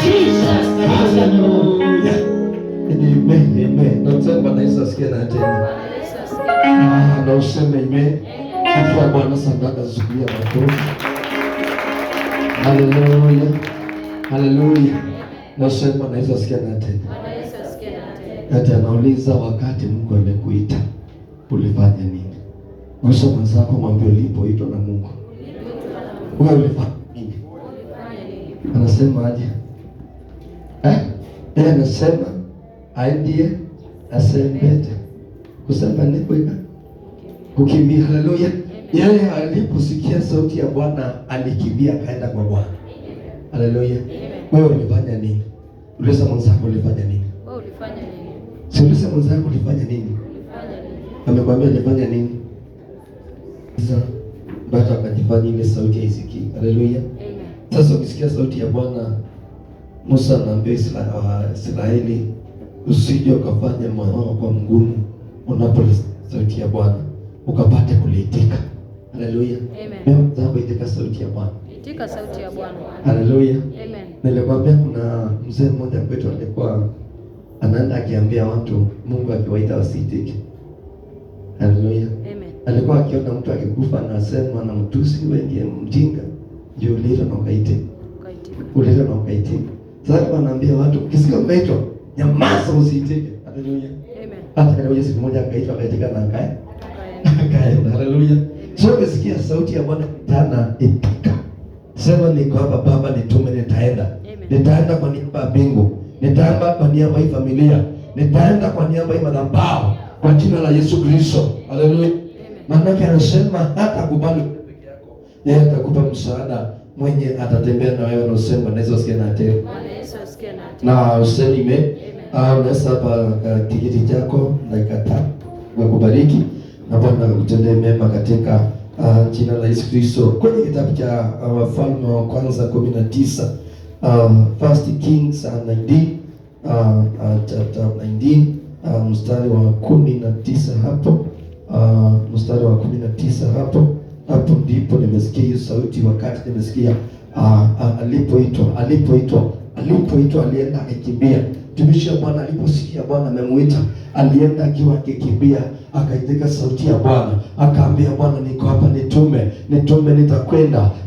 Jesus. Hallelujah. Amen. Amen. Na useme Bwana Yesu asikie na tena. Na useme amen. Kwa Bwana sadaka zuia makofi. Hallelujah. Hallelujah. Na useme Bwana Yesu asikie na tena. Ati anauliza wakati Mungu amekuita ulifanya nini? Gusa mwenzako mwambie ulipoitwa na Mungu. Wewe ulifanya nini? Anasema aje? Yeye anasema aendie asembete. Kusema ni kwenda kukimbia. Haleluya. Yeye aliposikia sauti ya Bwana alikimbia akaenda kwa Bwana. Haleluya. Wewe ulifanya nini? Uliza mwenzako ulifanya nini? Wewe ulifanya nini? Si uliza mwenzako ulifanya nini? Amekwambia alifanya nini? Sasa baada akajifanya ile sauti haisikii. Haleluya. Sasa ukisikia sauti ya Bwana, Musa anaambia Israeli usije ukafanya moyo wako kwa mgumu unaposikia sauti ya Bwana ukapate kuliitika. Haleluya. Amen. Mimi itika sauti ya Bwana. Itika sauti ya Bwana. Haleluya. Amen. Nilikwambia kuna mzee mmoja kwetu alikuwa anaenda akiambia watu Mungu akiwaita wasiitike. Haleluya. Amen. Alikuwa akiona mtu akikufa na asema na mtusi wewe ndiye mjinga, ndio uleta na ukaitika. Uleta na ukaitika. Sasa anaambia watu ukisikia umeitwa nyamaza usiitike. Haleluya. Amen. Hata leo Yesu mmoja akaitwa akaitika na akaenda. Haleluya. Sio ukisikia sauti ya Bwana tena itika. Sema niko hapa Baba, nitume, nitaenda. Nitaenda kwa niaba ya mbingu. Nitaenda kwa niaba ya familia. Nitaenda kwa niaba ya madhabahu kwa jina la Yesu Kristo. Haleluya. Maana anasema hata kubali peke yako. Yeye atakupa msaada mwenye atatembea na wewe, na useme na Yesu asikie na tena. Na useme unaweza hapa tikiti chako dakika 5 kwa kubariki na Bwana akutendee mema katika jina la Yesu Kristo. Kwenye kitabu cha Wafalme wa kwanza 19, First Kings 19, chapter 19, mstari wa 19 hapo, mstari wa 19 hapo ndipo nimesikia hiyo sauti. Wakati nimesikia alipoitwa alienda akikimbia. Tumishi wa Bwana aliposikia Bwana amemuita, alienda akiwa akikimbia, akaitika sauti ya Bwana, akaambia Bwana, niko hapa, nitume,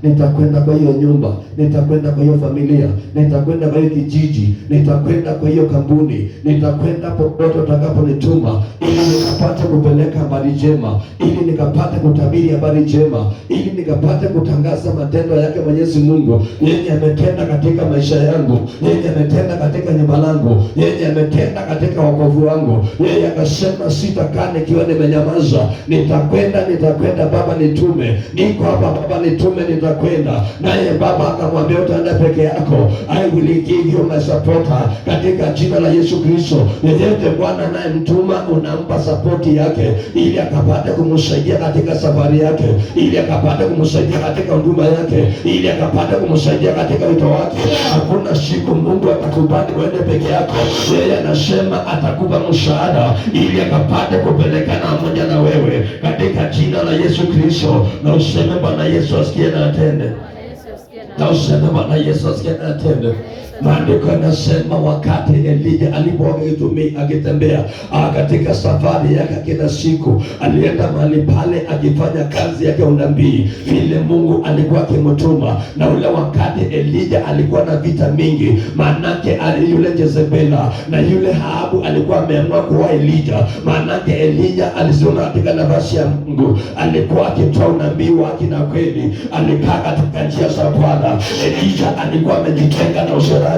nitakwenda kwa hiyo nyumba, nitakwenda kwa hiyo familia, nitakwenda kwa hiyo kijiji, nitakwenda kwa hiyo kampuni, nitakwenda popote utakaponituma, ili nikapate kupeleka habari njema, ili nikapate kutabiri habari njema, ili nikapate kutangaza matendo yake Mwenyezi Mungu, yeye ametenda katika maisha yangu, yeye ametenda katika nyumba langu, yeye ametenda katika wokovu wangu. Yeye akasema sitakaa nikiwa nimenyamaza, nitakwenda Baba nitume, niko hapa Baba nitume, nitakwenda. Naye Baba akamwambia utaenda peke yako, I will give you my supporter, katika jina la Yesu Kristo. Yeyote Bwana naye mtuma unampa sapoti yake, ili akapate kumsaidia katika safari yake, ili akapate kumsaidia katika huduma yake, ili akapate kumsaidia katika wito wake. Hakuna siku Mungu atakubali uende peke yako. Yeye anasema atakupa msaada ili akapate kupelekana pamoja na wewe katika jina la Yesu Kristo. Na useme Bwana Yesu asikie na atende. Na useme Bwana Yesu asikie na atende. Maandiko yanasema wakati Elija alipokuwa akitembea katika safari yake kila siku, alienda mahali pale akifanya kazi yake unabii vile Mungu alikuwa akimtuma. Na ule wakati Elija alikuwa na vita mingi, manake yule Jezebela na yule Ahabu alikuwa ameamua kuwa Elija. Manake Elija alisimama katika nafasi ya Mungu, alikuwa akitoa unabii wake na kweli, alikaa katika njia za Bwana. Elija alikuwa amejitenga na usherati.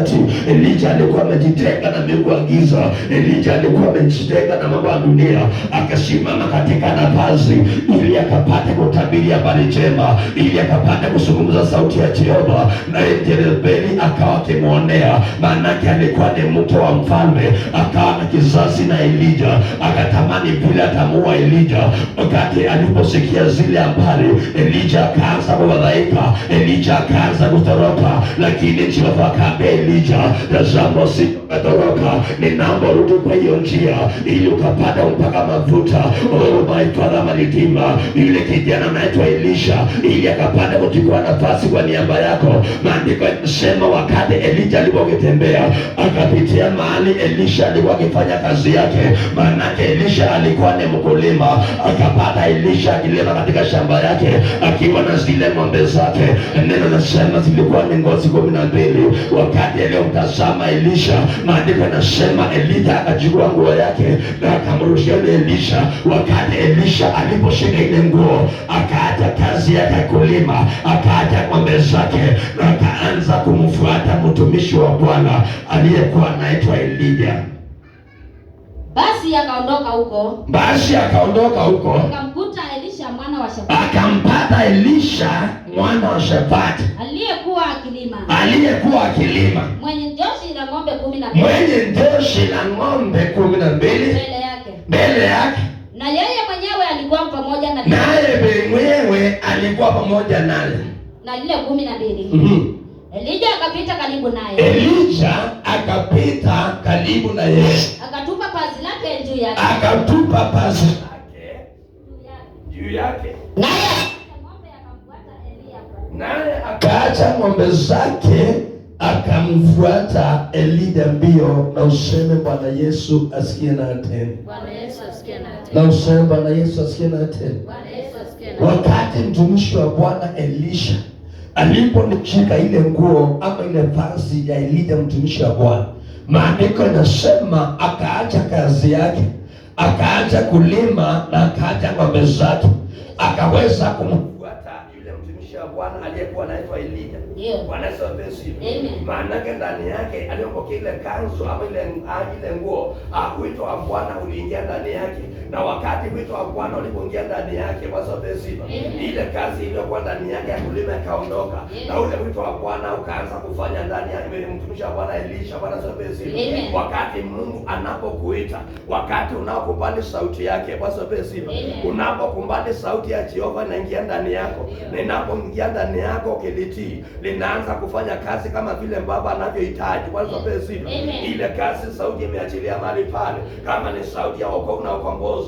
Elija alikuwa amejitenga na miungu ya giza. Elija alikuwa amejitenga na mambo ya dunia, akasimama katika nafasi ili akapate kutabiri habari njema, ili akapate kuzungumza sauti ya Jehova. Na Jezebeli akawa akimwonea, maanake alikuwa ni mke wa mfalme, akawa na kizazi na Elija, akatamani vile atamuua Elija. Wakati aliposikia zile habari, Elija akaanza kufadhaika, Elija akaanza kutoroka, lakini Jehova akaambia Elija, tazama umetoroka, ninaomba urudi kwa hiyo njia ili ukapata mpaka mafuta. Oh my Father, my Redeemer, yule kijana anaitwa Elisha ili akapata kuchukua nafasi kwa niaba yako. Maandiko yanasema wakati Elijah alipotembea akapitia mahali Elisha alikuwa akifanya kazi yake, maanake Elisha alikuwa ni mkulima. Akapata Elisha akilima katika shamba yake akiwa na zile ng'ombe zake. Neno nasema zilikuwa ni ngozi 12. Wakati aliyomtazama Elisha, maandiko yanasema Elijah akachukua nguo yake na akamrushia Elisha. Wakati Elisha aliposhika ile nguo, akaacha kazi yake ya kulima, akaacha ng'ombe zake na akaanza kumfuata mtumishi wa Bwana aliyekuwa anaitwa Elijah. Basi akaondoka huko. Akamkuta Elisha mwana wa Shafati. Akampata Elisha mwana wa Shafati aliyekuwa akilima. Mwenye joshi la ng'ombe 12 mbele yake. Na yeye mwenyewe alikuwa pamoja na naye. Na lile 12. Elijah akapita karibu naye. Akatupa pazi lake juu yake. Naye akaacha ng'ombe zake akamfuata Elijah mbio. Na useme Bwana Yesu asikie na atende. Na useme Bwana Yesu asikie na atende. Wakati mtumishi wa Bwana Elisha aliponishika ile nguo ama ile vazi ya Elijah mtumishi wa Bwana, maandiko yanasema akaacha kazi yake, akaacha kulima na akaacha ng'ombe zake, akaweza kumfuata yule mtumishi wa Bwana aliyekuwa anaitwa Elijah. Bwana Yesu asifiwe. Maana yake ndani yake aliyopokea ile kanzu ama ile nguo, wito wa Bwana uliingia ndani yake. Na wakati wito wa Bwana ulipoingia ndani yake, Bwana asifiwe, ile kazi iliyokuwa ndani yake ya kulima ikaondoka, na ule wito wa Bwana ukaanza kufanya ndani ya mtumishi wa Bwana Elisha. Bwana asifiwe. Wakati Mungu anapokuita, wakati unapokubali sauti yake, Bwana asifiwe, unapokubali sauti ya Jehova inaingia ndani yako, na inapoingia ndani yako kilitii, linaanza kufanya kazi kama vile Baba anavyohitaji. Bwana asifiwe. Ile kazi sauti imeachilia mahali pale, kama ni sauti ya wokovu na ukombozi,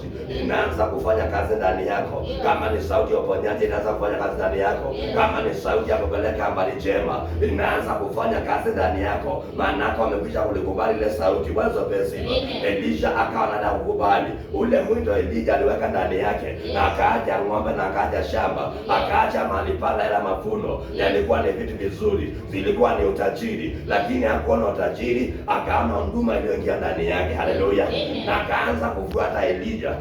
inaanza kufanya kazi ndani yako. Kama ni sauti ya uponyaji, inaanza kufanya kazi ndani yako. Kama ni sauti ya kupeleka habari njema, inaanza kufanya kazi ndani yako, maana yako amekwisha kulikubali ile sauti. Bwana asifiwe. Elisha akawa anataka kukubali ule mwito Elijah aliweka ndani yake, na akaacha ng'ombe na akaacha shamba, akaacha mahali pale ila mafuno yalikuwa ni vitu vizuri, zilikuwa ni utajiri, lakini hakuona utajiri, akaona huduma iliyoingia ndani yake. Haleluya. Na akaanza kufuata Elijah,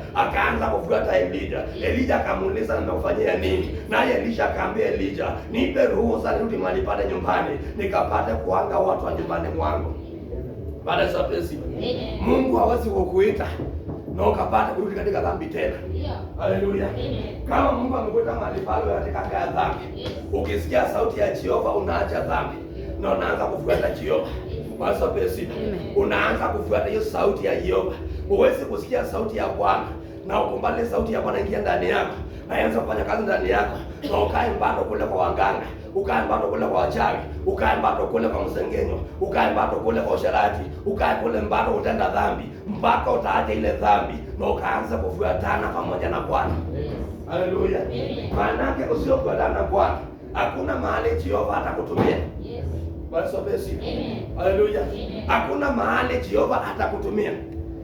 Elijah akamuuliza nimekufanyia nini? Naye Elisha akaambia Elijah, nipe ruhusa nirudi mahali pale nyumbani nikapate kuanga watu wa nyumbani mwangu. Baada ya sapesi, Mungu hawezi kukuita na ukapata kurudi katika dhambi tena. Haleluya. Kama Mungu amekuita mahali pale katika dhambi, ukisikia sauti ya Jehova unaacha dhambi na unaanza kufuata Jehova. Basi pesi, unaanza kufuata hiyo sauti ya Jehova. Uweze kusikia sauti ya Bwana na ukumbali sauti ya Bwana ingia ndani yako, naanza kufanya kazi ndani yako, na ukae mbado kule kwa waganga, ukae mbado kule kwa wachawi, ukae mbado kule kwa msengenyo, ukae mbado kule kwa usherati, ukae kule mbado utenda dhambi mpaka utaacha ile dhambi na ukaanza kufuatana pamoja na Bwana. Haleluya. Maana yake usiofuatana na Bwana hakuna mahali Jehova atakutumia. Basi basi. Haleluya. Hakuna mahali Jehova atakutumia.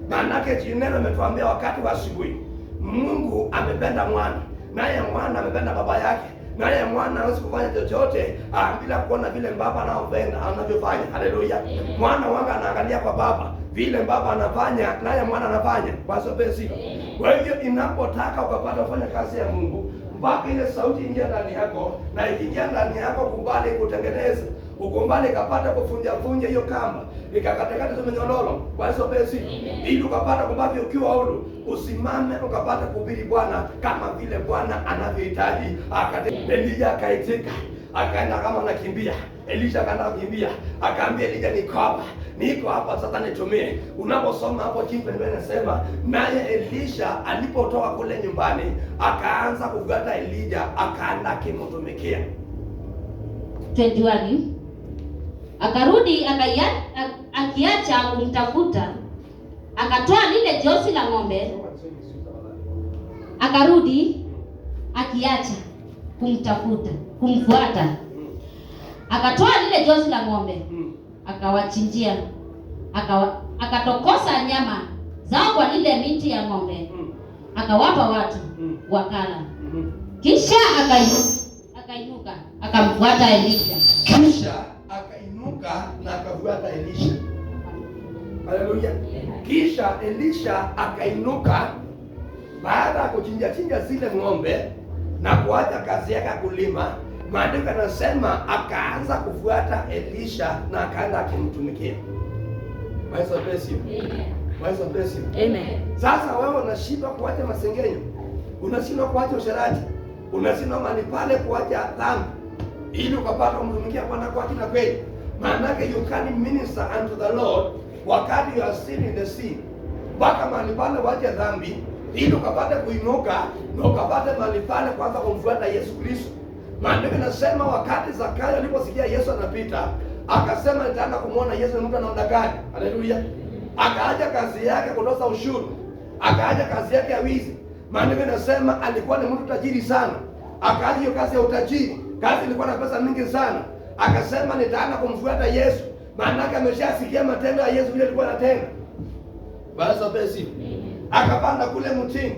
Maana yake neno limetuambia wakati wa asubuhi, Mungu amependa mwana, naye mwana amependa baba yake, naye mwana hawezi kufanya chochote bila kuona vile baba anavyopenda anavyofanya. Haleluya. Mwana wanga anaangalia kwa baba vile baba anafanya, naye mwana anafanya. Basi basi. Kwa hiyo inapotaka ukapata kufanya kazi ya Mungu, mpaka ile sauti ingia ndani yako, na ikiingia ndani yako kubali kutengeneza, ukumbali kapata kufunja hiyo kamba, ikakatakata hizo minyororo. Kwa hiyo pesi, ili ukapata kubaki ukiwa huru, usimame ukapata kuhubiri Bwana kama vile Bwana anavyohitaji. Elijah akaitika, akaenda kama anakimbia. Elisha akaenda kukimbia, akaambia Elijah, niko hapa sasa nitumie. Unaposoma hapo chini ndio inasema, naye Elisha alipotoka kule nyumbani akaanza kufuata Elijah, akaenda kumtumikia. 21 Akarudi akiacha kumtafuta, akatoa lile josi la ng'ombe, akarudi akiacha kumfuata. Akatoa lile josi la ng'ombe, akawachinjia, akatokosa nyama zao kwa lile miti ya ng'ombe, akawapa watu wakala. Kisha akainuka akamfuata Elisha. Kisha akainuka na akafuata Elisha. Haleluya. Kisha Elisha akainuka baada ya kuchinja zile ng'ombe na kuacha kazi yake kulima. Maandiko yanasema akaanza kufuata Elisha na akaanza akimtumikia. Bwana bless you. Bwana bless you. Amen. Sasa wewe unashindwa kuacha masengenyo, unashindwa kuacha usherati, unashindwa mahali pale kuacha dhambi ili ukapata kumtumikia Bwana kwa kina kweli. Maana yake you can minister unto the Lord wakati you are still in the sin. Mpaka mahali pale wacha dhambi ili ukapate kuinuka na ukapate mahali pale kwanza kumfuata Yesu Kristo. Maandiko yanasema wakati Zakayo aliposikia Yesu anapita, akasema nitaenda kumuona Yesu ni mtu anaona gani. Haleluya. Akaacha kazi yake kutoza ushuru, akaacha kazi yake ya wizi. Maandiko yanasema alikuwa ni mtu tajiri sana, akaacha hiyo kazi ya utajiri, kazi ilikuwa na pesa mingi sana. Akasema nitaenda kumfuata Yesu, maana yake ameshasikia matendo ya Yesu vile alikuwa anatenda. Basi basi akapanda kule mtini.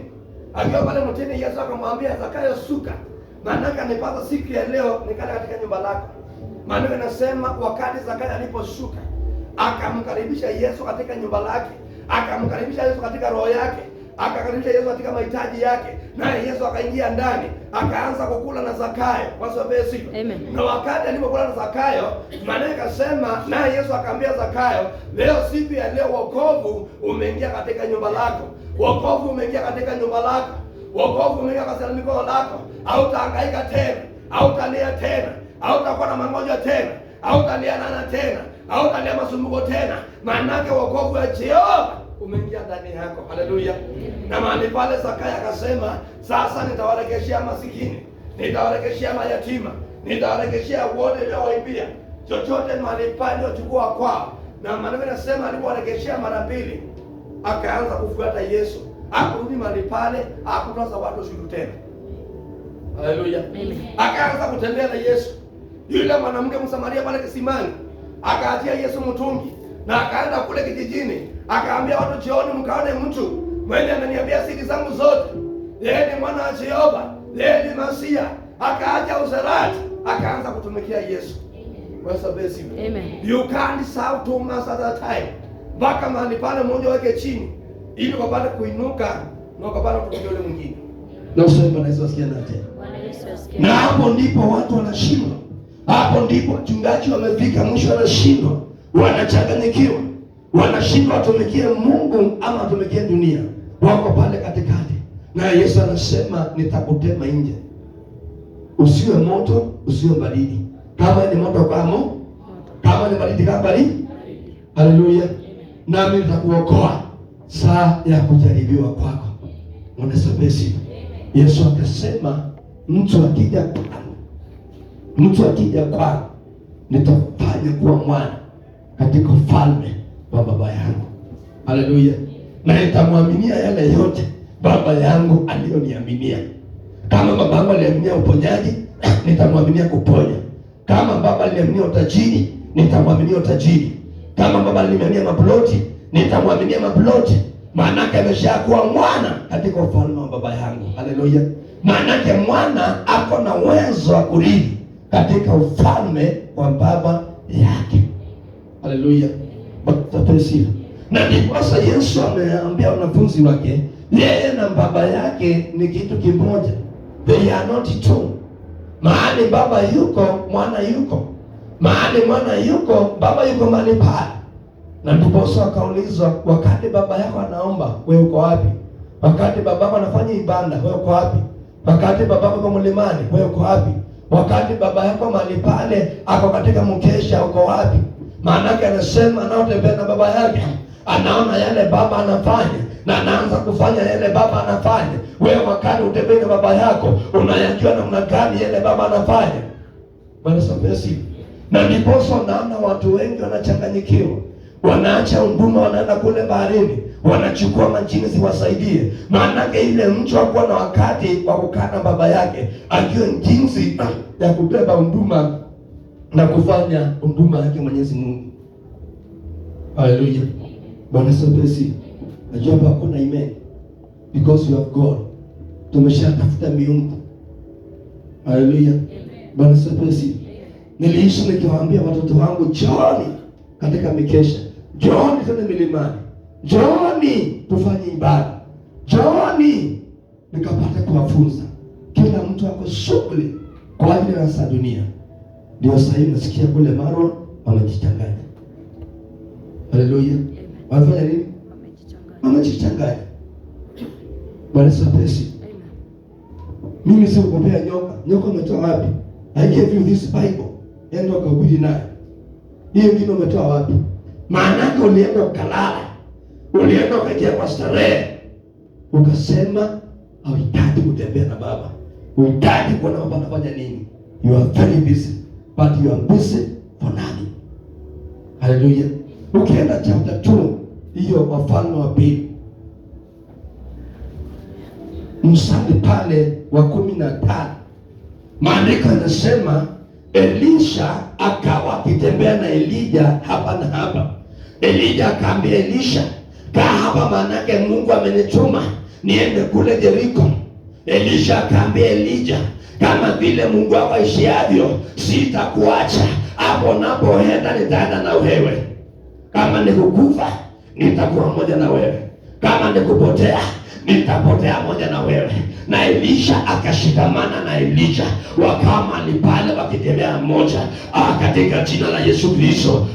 Akiwa pale mtini, Yesu akamwambia Zakayo, suka, maana yake anipata siku ya leo nikala katika nyumba lako. Maandiko yanasema wakati Zakayo aliposhuka, akamkaribisha Yesu katika nyumba lake, akamkaribisha Yesu katika roho yake, akakaribisha Yesu katika mahitaji yake, naye Yesu akaingia ndani, akaanza kukula na Zakayo. Basi Amen. Na wakati alipokula na Zakayo, maana ikasema naye Yesu akamwambia Zakayo, leo siku ya leo wokovu umeingia katika nyumba lako. Wokovu umeingia katika nyumba lako. Wokovu umeingia katika mikono lako. Hautahangaika tena, hautalia tena, hautakuwa na magonjwa tena, hautalia nana tena, hautalia masumbuko tena. Maana yake wokovu wa Jehova umeingia ndani yako. Haleluya. Na mahali pale Zakayo akasema, sasa nitawarekeshia masikini, nitawarekeshia mayatima, nitawarekeshia wote waliowaibia, chochote mahali pale wachukua kwao. Na maana yanasema alipowarekeshia mara mbili, akaanza kufuata Yesu. Hakurudi mahali pale, hakutoza watu ushuru tena. Haleluya. Akaanza kutembea na Yesu. Yule mwanamke Msamaria pale kisimani, akaachia Yesu mtungi na akaenda kule kijijini, akaambia watu, jioni mkaone mtu mwenye ananiambia siri zangu zote. Yeye ni mwana wa Jehova, yeye ni Masia. Akaacha usherati, akaanza kutumikia Yesu. Amen. You can't serve two masters at a time. Mpaka mahali pale mmoja weke chini ili ukapate kuinuka na ukapate kutumikia yule mwingine. Na usema na Yesu asikia na tena. Na hapo ndipo watu wanashindwa. Hapo ndipo wachungaji wamefika mwisho, wanashindwa, wanachanganyikiwa, wanashindwa watumikie Mungu ama watumikie dunia. Wako pale katikati. Na Yesu anasema nitakutema nje. Usiwe moto, usiwe baridi. Kama ni moto kama kama ni baridi kama baridi. Haleluya. Nami nitakuokoa saa ya kujaribiwa kwako. Unasabesi. Yesu akasema mtu akija kwangu nitafanya kuwa mwana katika ufalme wa baba yangu. Haleluya. Na nitamwaminia yale yote baba yangu aliyoniaminia. Kama baba yangu aliaminia uponyaji, nitamwaminia kuponya. Kama baba aliaminia utajiri, nitamwaminia utajiri. Kama baba aliaminia maploti, nitamwaminia maploti. Maana yake ameshakuwa mwana katika ufalme wa baba yangu. Haleluya. Maana yake mwana ako na uwezo wa kurithi katika ufalme wa baba yake. Haleluya. Na ndipo sasa Yesu ameambia wanafunzi wake, yeye na baba yake ni kitu kimoja. They are not two. Mahali baba yuko, mwana yuko. Mahali mwana yuko, baba yuko mahali pale. Na ndipo sasa akaulizwa, wakati baba yako anaomba, wewe uko wapi? Wakati baba yako anafanya ibada, wewe uko wapi? Wakati baba yako yuko mlimani, wewe uko wapi? Wakati baba yako mahali pale ako katika mkesha, uko wapi? Maana yake anasema anaotembea na baba yake anaona yale baba anafanya na anaanza kufanya yale baba anafanya. Wewe wakati utembea na baba yako unayajua namna gani yale baba anafanya. Bwana sabesi. Na ndipo naona watu wengi wanachanganyikiwa. wanaacha huduma, wanaenda kule baharini, wanachukua majini ziwasaidie. Maanake ile mtu hakuwa na wakati wa kukaa na baba yake akiwa jinsi ya kubeba huduma na kufanya huduma yake Mwenyezi Mungu. Haleluya. Bwana sabesi. Najua hapa kuna imani because you have God. Tumeshatafuta miungu. Haleluya. Bwana sabesi. Niliishi nikiwaambia watoto wangu, njooni katika mikesha, njooni tena milimani, njooni tufanye ibada, njooni nikapata kuwafunza. Kila mtu ako shughuli kwa ajili ya dunia. Ndio sasa hivi nasikia kule Marwa wamejichanganya. Haleluya. Wanafanya nini? Wamejichanganya. Bwana sapesi. Mimi sio kugombea nyoka. Nyoka umetoa wapi? I gave you this Bible. Enda ukahubiri naye. Hiyo ngine umetoa wapi? Maana ulienda ukalala. Ulienda ukaingia kwa starehe. Ukasema hauhitaji kutembea na baba. Hauhitaji kuona baba anafanya nini. You are very busy, but you are busy for nothing. Haleluya. Ukienda chapter 2, hiyo Wafalme wa Pili, mstari pale wa 15, maandiko yanasema Elisha akawa akitembea na Elijah hapa na hapa. Elijah akaambia Elisha, kaa hapa, maanake Mungu amenituma niende kule Jericho. Elisha akaambia Elijah, kama vile Mungu awaishiavyo, sitakuacha. Hapo napoenda nitaenda na wewe. Kama nikukufa, nitakuwa moja na wewe. Kama nikupotea, nitapotea moja na wewe. Na Elisha akashikamana na Elijah, wakawa mahali pale wakitembea moja. Katika jina la Yesu Kristo,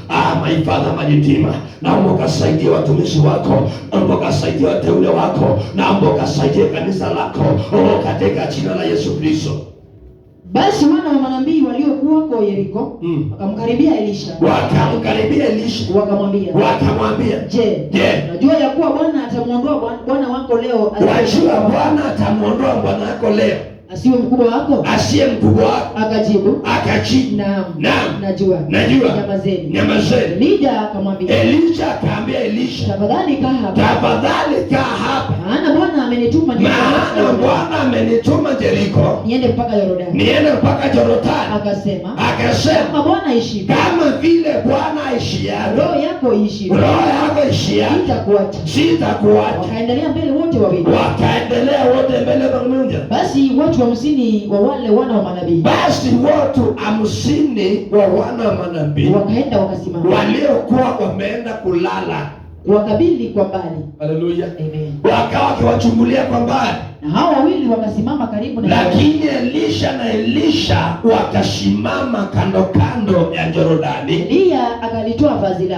my Father majitima, naomba ukasaidia watumishi wako, naomba ukasaidia wateule wako, naomba ukasaidia kanisa lako, katika jina la Yesu Kristo. Basi wana wa manabii waliokuwa kwa Yeriko wakamkaribia Elisha. Wakamwambia, Je, unajua ya kuwa Bwana atamuondoa bwana wako leo? Wajua Bwana atamuondoa bwana wako leo, asiye mkubwa wako? Akajibu, Naam, najua. Nyamazeni. Elijah akamwambia Elisha, tafadhali kaa hapa. Maana Bwana amenituma Jeriko niende mpaka Yordani. Akasema, kama vile Bwana aishiavyo, roho yako iishiavyo, sitakuacha. Wakaendelea mbele wote pamoja. Basi watu 50 wa wale wana wa manabii wakaenda wakasimama, waliokuwa wameenda kulala, wakabili kwa mbali. Haleluya. Amen. Wakawa wakiwachungulia kwa mbali. Na hao wawili wakasimama karibu na lakini Elisha wakasimama kando ya Yordani.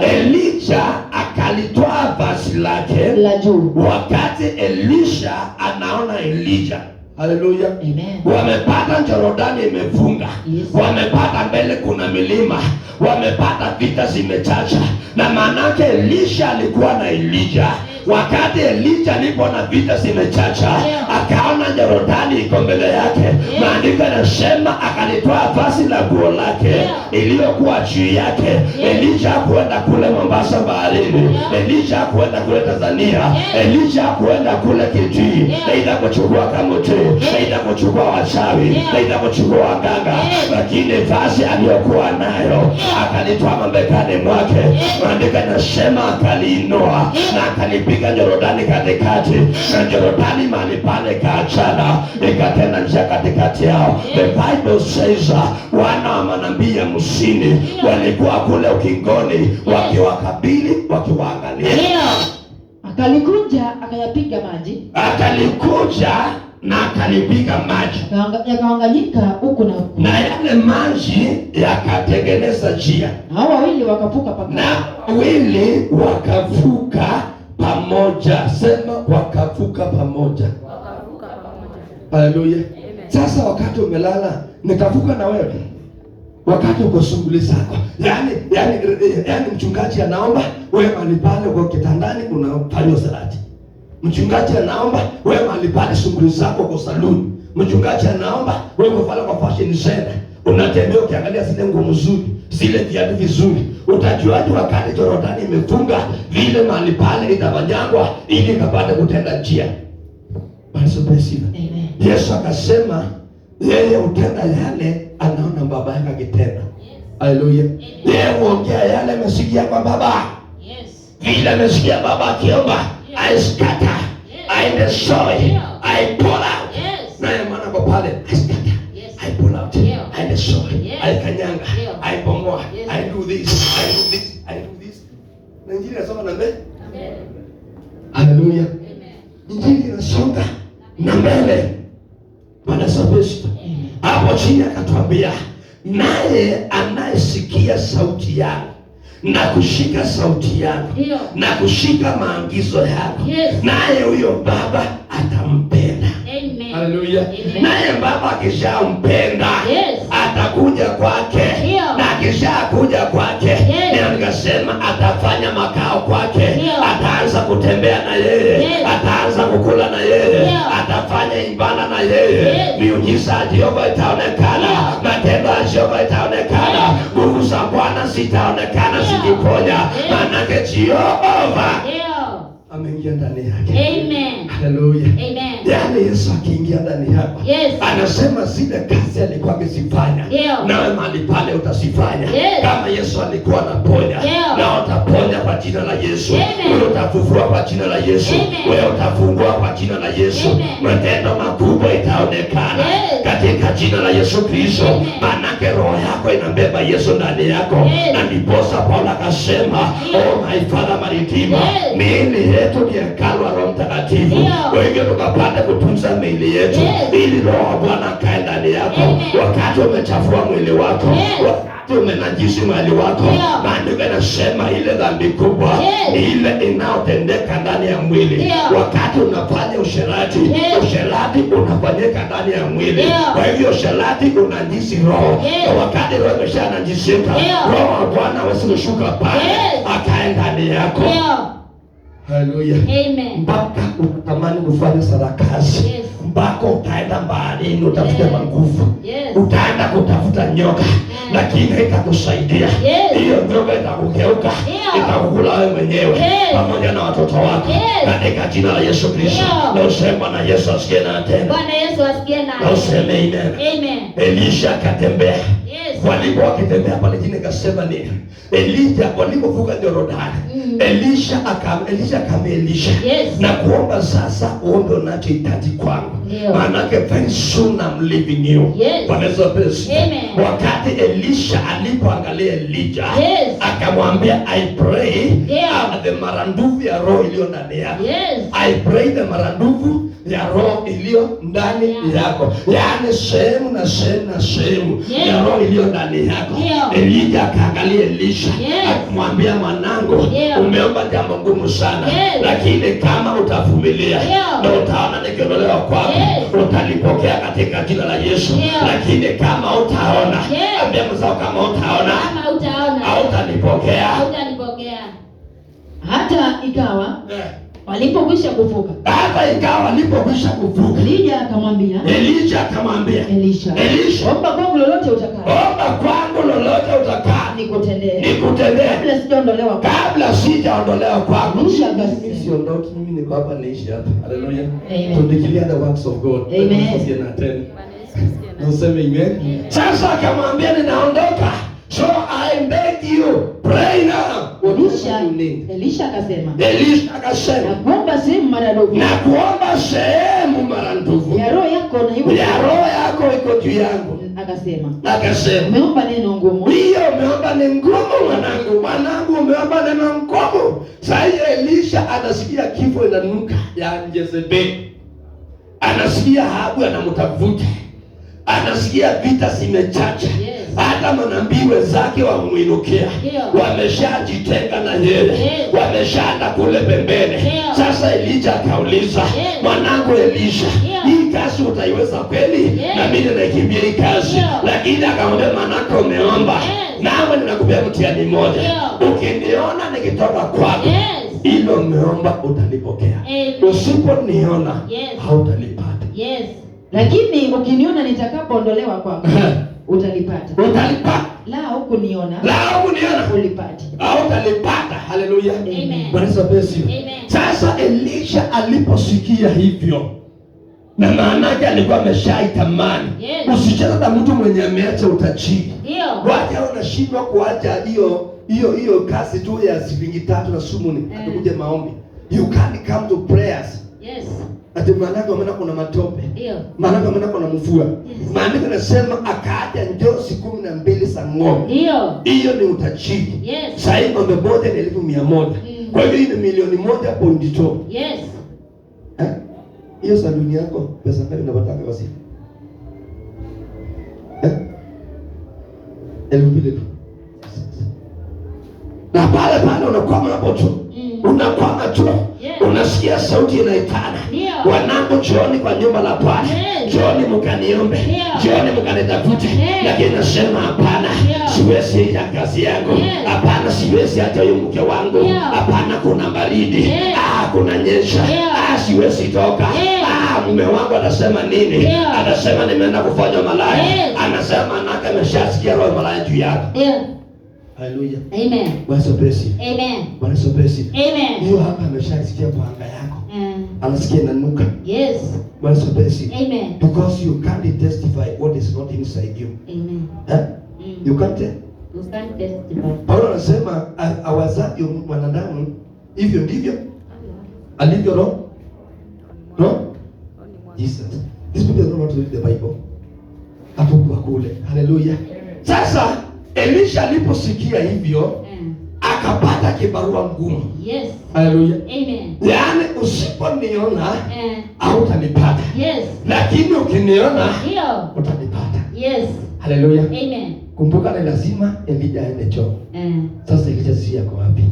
Elijah akalitoa vazi lake la juu. Wakati Elisha anaona Elijah. Haleluya. Amen. Wamepata Yordani imefunga. Yes. Wamepata mbele kuna milima. Wamepata vita zimechacha. Na maanake Elisha alikuwa na Elijah. Wakati Elijah alipo na vita zimechacha, akaona Yordani iko mbele yake. Maandiko yanasema akalitoa vazi la nguo lake iliyokuwa juu yake. Elijah kwenda kule Mombasa baharini. Elijah kwenda kule Tanzania. Elijah kwenda kule Kitui. Aidha kuchukua kamuti, aidha kuchukua wachawi, aidha kuchukua waganga. Lakini vazi aliyokuwa nayo akalitoa mabegani mwake. Maandiko yanasema akaliinua na akalipiga Yordani katikati, na Yordani mahali pale kaachana, ikatenda njia katikati yao. The Bible says wana wa manabii 50 walikuwa kule ukingoni wakiwakabili, wakiwaangalia. Akalikuja akayapiga maji, na akalipiga maji yakawanganyika huku na huku, na yale maji yakatengeneza njia. Hao wawili wakavuka pamoja. Sema wakavuka pamoja. Haleluya. Sasa wakati umelala nikavuka na wewe. Wakati uko shughuli zako. Yaani mchungaji anaomba, wewe mahali pale kwa kitandani unafanya salati. Mchungaji anaomba, wewe mahali pale shughuli zako kwa saluni. Mchungaji anaomba, wewe pale kwa fashion center unatembea ukiangalia zile nguo nzuri, zile viatu vizuri. Utajuaje wakati Jordani imefunga vile mahali pale itavanyangwa ili kapate kutenda njia? Basi basi. Yesu akasema yeye utenda yale anaona baba yake akitenda. Haleluya. Yeye huongea yale amesikia kwa baba. Vile amesikia baba akiomba, I scatter, I destroy, I pull out. Naye maana kwa pale, I scatter, I pull out, I destroy, I kanyanga, I bomoa, I do this, I do this, I do this. Na injili inasonga na mbele. Haleluya. Injili inasonga na mbele. Bwana sabesti. Hapo chini akatuambia, naye anayesikia sauti yangu na kushika sauti yangu na kushika maagizo yangu, naye huyo baba atampenda. Haleluya. Naye baba akishampenda atakuja kwake, na akishakuja kwake nikasema atafanya makao kwake, ataanza kutembea na yeye, ataanza kukula na yeye, atafanya ibada na yeye. Miujiza ya Jehova itaonekana, matendo ya Jehova itaonekana, nguvu za Bwana zitaonekana zikiponya, maana Jehova ameingia ndani yake. Amen. Haleluya. Amen. Yaani Yesu akiingia ndani yako, anasema zile kazi alikuwa akizifanya, nawe mahali pale utasifanya. Kama Yesu alikuwa anaponya, na utaponya kwa jina la Yesu. Wewe utafufua kwa jina la Yesu. Wewe utafungua kwa jina la Yesu. Matendo makubwa itaonekana katika jina la Yesu Kristo. Maana roho yako inabeba Yesu ndani yako. Na ndiposa Paulo akasema, oh my Father my Redeemer, miili yetu ni hekalu la Roho Mtakatifu. Kwa hivyo tukapata kutunza miili yetu ili Roho wa Bwana akae ndani yako. Wakati umechafua mwili wako, wakati umenajisi mwili wako, maandiko yanasema ile dhambi kubwa ni ile inayotendeka ndani ya mwili. Wakati unafanya usherati, usherati unafanyika ndani ya mwili. Kwa hivyo usherati unajisi roho. Na wakati roho imeshanajisika, Roho wa Bwana hawezi kushuka pale akae ndani yako. Haleluya. Amen. Mpaka unatamani kufanya sarakasi. Mpaka utaenda baharini utafute manguvu. Utaenda kutafuta nyoka. Lakini haitakusaidia. Hiyo nyoka itakugeuka. Itakukula wewe mwenyewe pamoja na watoto wako. Katika jina la Yesu Kristo. Na useme na Yesu asikie na tena. Bwana Yesu asikie na. Na useme amen. Amen. Elisha akatembea. Walipo wakitembea pale jini kasema nini? Elisha walipovuka Yordani, Elisha akamelisha na kuomba sasa uombe unachohitaji kwangu. Maana very soon I'm leaving you. Wanaweza pesa. Wakati Elisha alipoangalia Elijah, akamwambia I pray the maranduvu ya roho iliyo ndani yako. I pray the maranduvu ya roho iliyo ndani yako. Yaani sehemu na sehemu na sehemu ya roho iliyo ndani yako. Elijah akaangalia Elisha, akamwambia mwanangu, umeomba jambo ngumu sana, lakini kama utavumilia na utaona nikiondolewa kwako, utalipokea katika jina la Yesu. Lakini kama utaona, ambia mzao kama utaona, hautalipokea. Hata ikawa walipokwisha kuvuka. Elijah akamwambia Elisha, omba kwangu lolote utakaa nikutendee kabla sijaondolewa kwako. Elisha akasema, siondoki mimi, niko hapa niishi hapa. Haleluya. Amen. To declare the works of God. Amen. Na useme amen. Sasa akamwambia ninaondoka. So I beg you, pray now. Elisha akasema, nakuomba sehemu maradufu ya roho yako iko juu yangu. Akasema, umeomba neno ngumu. Hiyo umeomba ni ngumu mwanangu, umeomba neno ngumu. Sasa Elisha anasikia kifo inanuka ya Jezebeli. Anasikia Ahabu anamtafuta. Anasikia vita zimechacha. Hata manabii wenzake wamuinukia, wameshajitenga na yeye, wameshaenda kule pembeni. Sasa Elijah akauliza, mwanangu Elisha, hii kazi utaiweza kweli? Na mimi ninakimbia hii kazi. Lakini akamwambia, manako umeomba, nawe ninakupea mtihani mmoja. Ukiniona nikitoka kwako, hilo umeomba utalipokea. Usiponiona, hautalipata. Lakini ukiniona nitakapoondolewa kwako, utalipata. Utalipata. La hukuniona, ulipata. Utalipata. Haleluya. Amen. Bwana Yesu asifiwe. Amen. Sasa Elisha aliposikia hivyo, na maana yake alikuwa ameshaitamani. Yes. Usicheze na mtu mwenye ameacha utajiri. Ndio. Wacha unashindwa kuacha hiyo kazi tu ya shilingi 3 na sumuni atukuje maombi. You can't come to prayers. Yes. Ati maana yake maana kuna matope. Ndio. Maana yake maana kuna mvua. Yes. Maana yake nasema akaacha njozi 12 za ng'ombe. Ndio. Hiyo ni utajiri. Yes. Sasa hivi ng'ombe moja ni 1,100. Kwa hiyo ni milioni 1.2. Yes. Hiyo saluni yako pesa ngapi unapata kwa siku? 2,000 tu. Na pale unakwama hapo tu. Unakwama tu. Yes. Unasikia sauti inaitana. Ndio. Wanangu, njooni kwa nyumba la Bwana. Yes. Njooni mkaniombe. Ndio. Njooni mkanitafute. Yes. Lakini nasema hapana. Ndio. Siwezi ya kazi yangu. Yes. Hapana, siwezi hata huyo mke wangu. Ndio. Hapana, kuna baridi. Yes. Kuna nyesha. Ndio. Siwezi toka. Yes. Mume wangu anasema nini? Ndio. Anasema nimeenda kufanya malaya. Yes. Anasema naka ameshasikia roho malaya juu yako. Ndio. Haleluya. Amen. Bwana Yesu. Amen. Bwana Yesu. Amen. Hiyo hapa ameshasikia kwa anga yako. Anasikia inanuka. Yes. Bwana Yesu. Amen. Because you can't testify what is not inside you. Amen. You can't. You can't testify. Paulo anasema awazavyo mwanadamu hivyo ndivyo alivyo roho. No? Jesus. These people don't want to read the Bible. Hapo kwa kule. Hallelujah. Sasa Elisha aliposikia hivyo akapata kibarua ngumu. Yes. Hallelujah. Amen. Yaani usiponiona hautanipata. Yes. Lakini ukiniona ndio utanipata. Yes. Hallelujah. Amen. Kumbuka ni lazima Elijah aende choo. Sasa Elijah si yako wapi?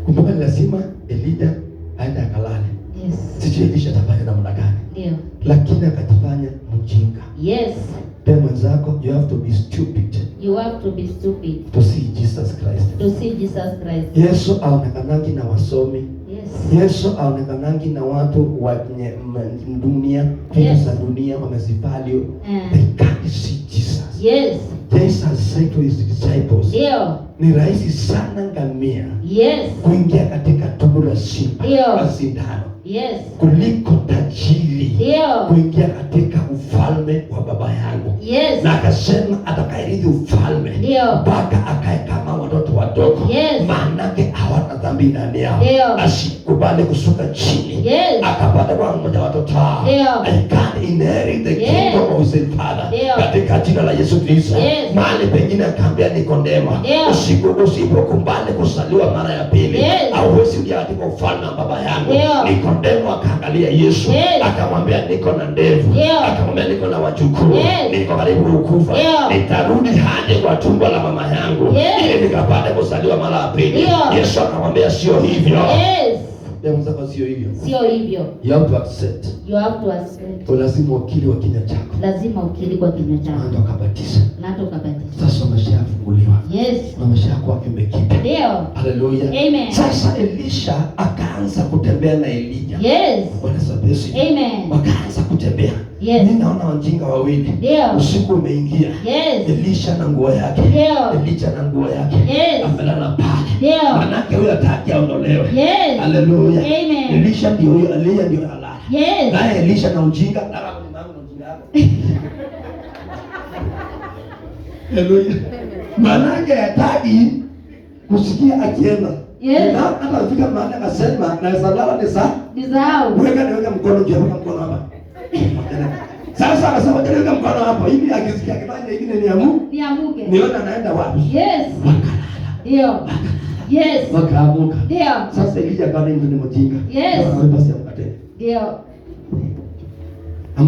Kumbuka ni lazima Elijah aende akalale. Yes. Sijui Elisha atafanya namna gani. Ndio. Lakini akajifanya mjinga. Yes. Tell mwenzako, you have to be stupid. You have to be stupid To see Jesus Christ. to see Jesus Christ. Yesu aonekanangi na wasomi. Yes. Yesu aonekanangi na watu wa dunia, vitu za dunia wamezivalue. They can't see Jesus. Yes. Jesus said to his disciples, Ndio. ni rahisi sana ngamia Yes. kuingia katika tumbo la simba Ndio. sindano Yes. kuliko tajiri Ndio. kuingia katika ufalme wa baba yangu. Yes. Na akasema atakayerithi ufalme Ndio. mpaka akae kama watoto wadogo. Yes. Maanake hawana dhambi ndani yao. Ndio. Asikubali kushuka chini. Yes. Akapata kwa mmoja watoto hao. Ndio. I can inherit the Yes. kingdom of his father. Ndio. Katika jina la Yesu Kristo. Yes. Mahali pengine akaambia Nikodemo, Ndio. usipokubali kusaliwa mara ya pili, Yes. hauwezi kuingia katika ufalme wa baba yangu. Ndio. Nikodemo akaangalia Yesu. Yes. Akamwambia niko na ndevu. Ndio. Akamwambia niko na wajukuu. Yes. Niko karibu kufa. Ndio. Nitarudi hadi kwa tumbo la mama yangu. Yes. Ili nikapate kusaliwa mara ya pili. Ndio. Yesu akamwambia sio hivyo. Yes. Sio hivyo. Sio hivyo. You have to accept. You have to accept. Lazima ukiri wa kinywa chako. Lazima ukiri kwa kinywa chako. Ndio kabatiza. Na ndo kabatiza. Sasa umeshafunguliwa. Yes. Umeshakuwa kiumbe kipya. Ndio. Haleluya. Amen. Sasa Elisha akaanza kutembea na Elijah. Yes. Bwana Yesu. Amen. Wakaanza kutembea. Yes. Mimi naona wajinga wawili. Ndio. Usiku umeingia. Yes. Elisha na nguo yake. Ndio. Elijah na nguo yake. Yes. Amelala pale. Ndio. Manake huyo hataki aondolewe. Yes. Haleluya. Amen. Elisha ndio huyo, Elia ndio analala. Yes. Naye Elisha na ujinga, na ujinga yako. Haleluya. Manake hataki kusikia akienda. Yes. Na hata fika mahali akasema naweza lala Nisahau. Weka mkono juu, weka mkono hapa. Sasa akasema weka mkono hapa ili akisikia kifanya ingine Niamuke. niona anaenda wapi. Yes. Wakalala. Ndio. Yes. Wakaamuka. Ndio. Sasa Elisha akaona ni mjinga. Yes. Basi amkate. Ndio.